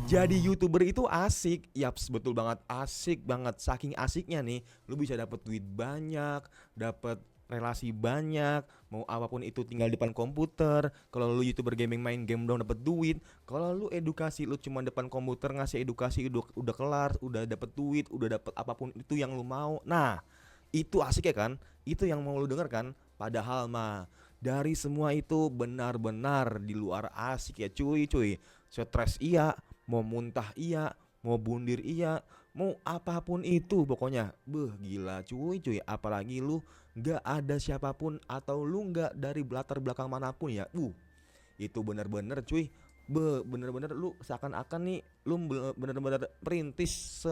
Jadi YouTuber itu asik, yaps betul banget, asik banget. Saking asiknya nih, lu bisa dapet duit banyak, dapet relasi banyak, mau apapun itu tinggal di depan komputer. Kalau lu YouTuber gaming main game dong dapet duit. Kalau lu edukasi lu cuma depan komputer ngasih edukasi udah kelar, udah dapet duit, udah dapet apapun itu yang lu mau. Nah, itu asik ya kan? Itu yang mau lu denger kan? Padahal mah dari semua itu benar-benar di luar asik ya cuy. Stres iya, mau muntah iya, mau bundir iya, mau apapun itu pokoknya. Beh gila cuy, apalagi lu nggak ada siapapun atau lu nggak dari latar belakang manapun ya. Itu bener-bener cuy, bener-bener lu seakan-akan nih lu bener-bener perintis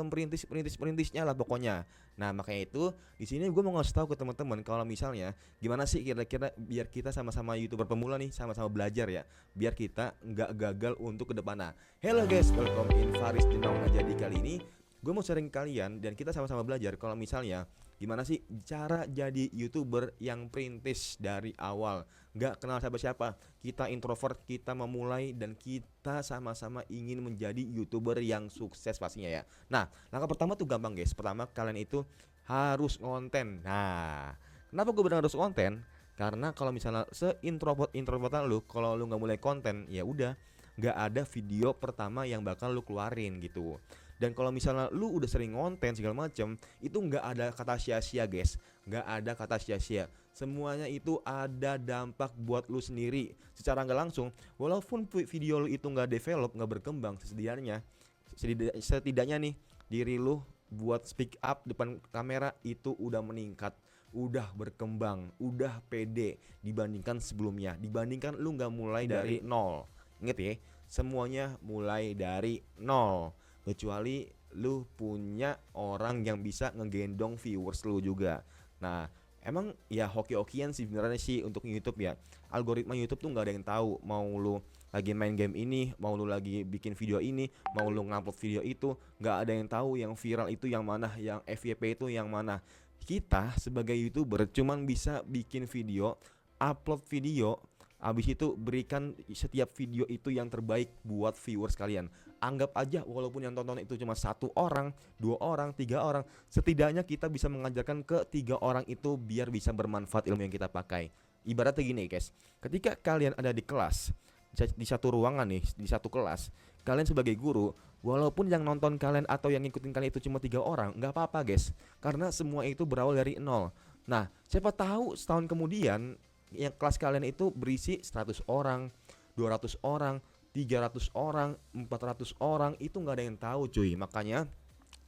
perintisnya lah pokoknya. Nah makanya itu di sini gue mau ngasih tahu ke teman-teman kalau misalnya gimana sih kira-kira biar kita sama-sama youtuber pemula nih sama-sama belajar ya, biar kita nggak gagal untuk ke depannya. Hello guys, welcome in Faris Jenong. Nah jadi kali ini gue mau sharing kalian dan kita sama-sama belajar kalau misalnya gimana sih cara jadi youtuber yang perintis dari awal, nggak kenal siapa-siapa, kita introvert, kita memulai dan kita sama-sama ingin menjadi youtuber yang sukses pastinya ya. Nah langkah pertama tuh gampang guys, pertama kalian itu harus konten. Nah kenapa gue bilang harus konten, karena kalau misalnya introvertan lu, kalau lu nggak mulai konten ya udah nggak ada video pertama yang bakal lu keluarin gitu. Dan kalau misalnya lu udah sering konten segala macam, itu nggak ada kata sia-sia guys, nggak ada kata sia-sia. Semuanya itu ada dampak buat lu sendiri secara nggak langsung. Walaupun video lu itu nggak develop, nggak berkembang sesedianya, setidaknya nih diri lu buat speak up depan kamera itu udah meningkat, udah berkembang, udah pede dibandingkan sebelumnya, dibandingkan lu nggak mulai dari nol. Ingat ya, semuanya mulai dari nol. Kecuali lu punya orang yang bisa ngegendong viewers lu juga. Nah, emang ya hoki-hokian sih sebenarnya sih untuk YouTube ya. Algoritma YouTube tuh nggak ada yang tahu mau lu lagi main game ini, mau lu lagi bikin video ini, mau lu ngupload video itu, nggak ada yang tahu yang viral itu yang mana, yang FYP itu yang mana. Kita sebagai YouTuber cuman bisa bikin video, upload video, habis itu berikan setiap video itu yang terbaik buat viewers kalian. Anggap aja walaupun yang tonton itu cuma 1 orang, 2 orang, 3 orang, setidaknya kita bisa mengajarkan ke 3 orang itu biar bisa bermanfaat ilmu yang kita pakai. Ibaratnya gini guys, ketika kalian ada di kelas, di satu ruangan nih, di satu kelas, kalian sebagai guru, walaupun yang nonton kalian atau yang ngikutin kalian itu cuma 3 orang, nggak apa-apa guys, karena semua itu berawal dari nol. Nah, siapa tahu setahun kemudian yang kelas kalian itu berisi 100 orang, 200 orang, 300 orang, 400 orang, itu nggak ada yang tahu cuy. Makanya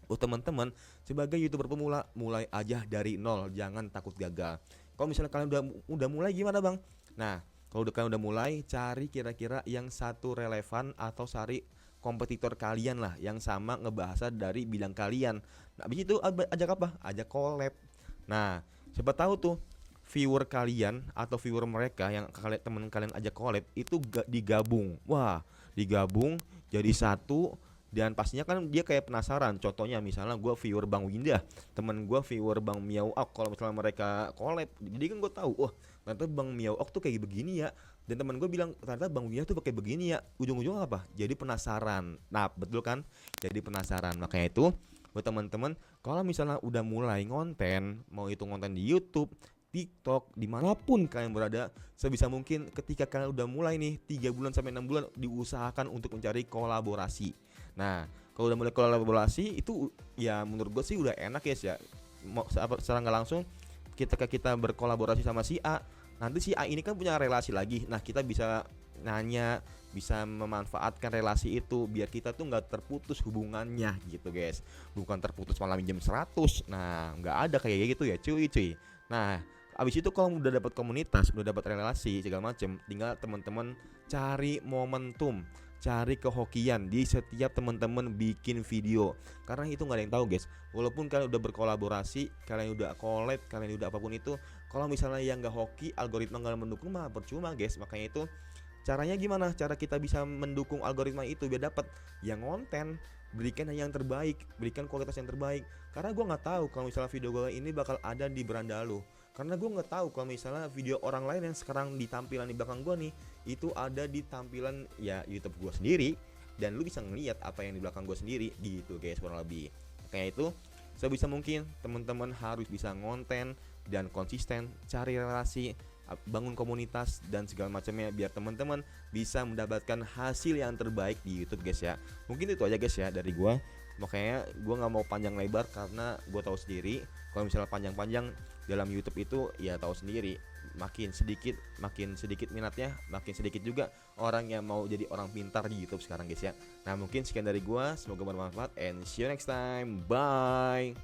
teman-teman sebagai YouTuber pemula mulai aja dari nol, jangan takut gagal. Kalau misalnya kalian udah mulai gimana bang? Nah kalau kalian udah mulai, cari kira-kira yang satu relevan atau cari kompetitor kalian lah yang sama ngebahasa dari bidang kalian. Nah habis itu ajak apa? Ajak collab. Nah siapa tahu tuh viewer kalian atau viewer mereka yang temen kalian ajak collab itu digabung. Wah, digabung jadi satu, dan pastinya kan dia kayak penasaran. Contohnya misalnya gue viewer Bang Winda, temen gue viewer Bang Miao Ok, kalau misalnya mereka collab, jadi kan gue tahu, wah ternyata Bang Miao Ok tuh kayak begini ya, dan temen gue bilang ternyata Bang Winda tuh pakai begini ya. Ujung-ujungnya apa? Jadi penasaran. Nah betul kan? Jadi penasaran. Makanya itu buat teman-teman, kalau misalnya udah mulai ngonten, mau itu ngonten di YouTube, TikTok, dimanapun kalian berada, sebisa mungkin ketika kalian udah mulai nih 3 bulan sampai 6 bulan, diusahakan untuk mencari kolaborasi. Nah kalau udah mulai kolaborasi itu ya menurut gue sih udah enak ya. Mau secara nggak langsung kita berkolaborasi sama si A, nanti si A ini kan punya relasi lagi. Nah kita bisa nanya, bisa memanfaatkan relasi itu biar kita tuh nggak terputus hubungannya gitu guys. Bukan terputus malah minjem 100. Nah nggak ada kayak gitu ya cuy. Nah abis itu kalau udah dapat komunitas, udah dapat relasi segala macem, tinggal teman-teman cari momentum, cari kehokian di setiap teman-teman bikin video. Karena itu nggak ada yang tahu guys. Walaupun kalian udah berkolaborasi, kalian udah collab, kalian udah apapun itu, kalau misalnya yang nggak hoki, algoritma nggak mendukung mah percuma guys. Makanya itu caranya gimana? Cara kita bisa mendukung algoritma itu biar dapat yang konten, berikan yang terbaik, berikan kualitas yang terbaik. Karena gue nggak tahu kalau misalnya video gue ini bakal ada di beranda lo. Karena gue nggak tahu kalau misalnya video orang lain yang sekarang di tampilan di belakang gue nih itu ada di tampilan ya YouTube gue sendiri. dan lu bisa ngeliat apa yang di belakang gue sendiri gitu guys, kurang lebih. Kayak itu sebisa mungkin teman-teman harus bisa ngonten dan konsisten, cari relasi, bangun komunitas dan segala macamnya biar teman-teman bisa mendapatkan hasil yang terbaik di YouTube guys ya. Mungkin itu aja guys ya dari gua. Makanya gua nggak mau panjang lebar karena gua tahu sendiri kalau misalnya panjang-panjang dalam YouTube itu ya tahu sendiri, makin sedikit minatnya, makin sedikit juga orang yang mau jadi orang pintar di YouTube sekarang guys ya. Nah, mungkin sekian dari gua, semoga bermanfaat and see you next time. Bye.